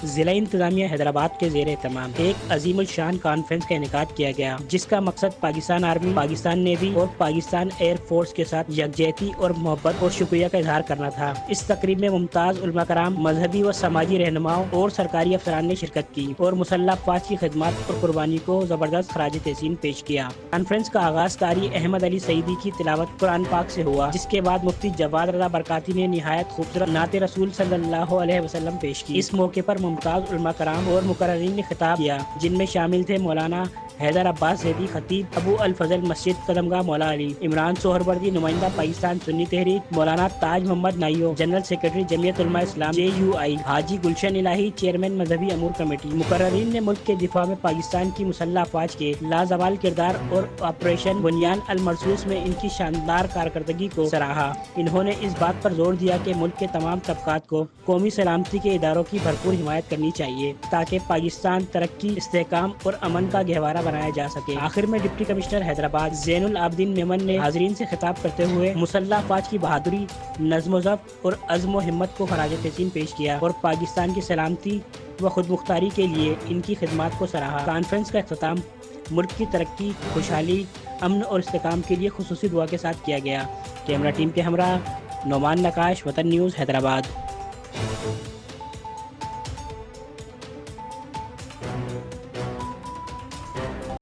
ضلع انتظامیہ حیدرآباد کے زیر اہتمام ایک عظیم الشان کانفرنس کا انعقاد کیا گیا، جس کا مقصد پاکستان آرمی، پاکستان نیوی اور پاکستان ایئر فورس کے ساتھ یکجہتی اور محبت اور شکریہ کا اظہار کرنا تھا۔ اس تقریب میں ممتاز علماء کرام، مذہبی و سماجی رہنماؤں اور سرکاری افسران نے شرکت کی اور مسلح افواج کی خدمات اور قربانی کو زبردست خراج تحسین پیش کیا۔ کانفرنس کا آغاز قاری احمد علی سعیدی کی تلاوت قرآن پاک سے ہوا، جس کے بعد مفتی جواد رضا برکاتی نے نہایت خوبصورت نعت رسول صلی اللہ علیہ وسلم پیش کی۔ اس موقع پر ممتاز علماء کرام اور مقررین نے خطاب کیا، جن میں شامل تھے مولانا حیدر عباس زیدی خطیب، ابو الفضل مسجد قدمگاہ مولا علی، عمران سہروردی نمائندہ پاکستان سنی تحریک، مولانا Taj Muhammad naive general secretary جمعیت علماء اسلام JUI، حاجی گلشن الہی چیئرمین مذہبی امور کمیٹی۔ مقررین نے ملک کے دفاع میں پاکستان کی مسلح افواج کے لازوال کردار اور آپریشن بنیان المرصوص میں ان کی شاندار کارکردگی کو سراہا۔ انہوں نے اس بات پر زور دیا کہ ملک کے تمام طبقات کو قومی سلامتی کے اداروں کی بھرپور حمایت کرنی چاہیے تاکہ پاکستان ترقی، استحکام اور امن کا گہوارہ بنایا جا سکے۔ آخر میں ڈپٹی کمشنر حیدرآباد زین العابدین میمن نے حاضرین سے خطاب کرتے ہوئے مسلح افواج کی بہادری، نظم و ضبط اور عزم و ہمت کو خراج تحسین پیش کیا اور پاکستان کی سلامتی و خود مختاری کے لیے ان کی خدمات کو سراہا۔ کانفرنس کا اختتام ملک کی ترقی، خوشحالی، امن اور استحکام کے لیے خصوصی دعا کے ساتھ کیا گیا۔ کیمرہ ٹیم کے ہمراہ نعمان نقاش، وطن نیوز، حیدرآباد۔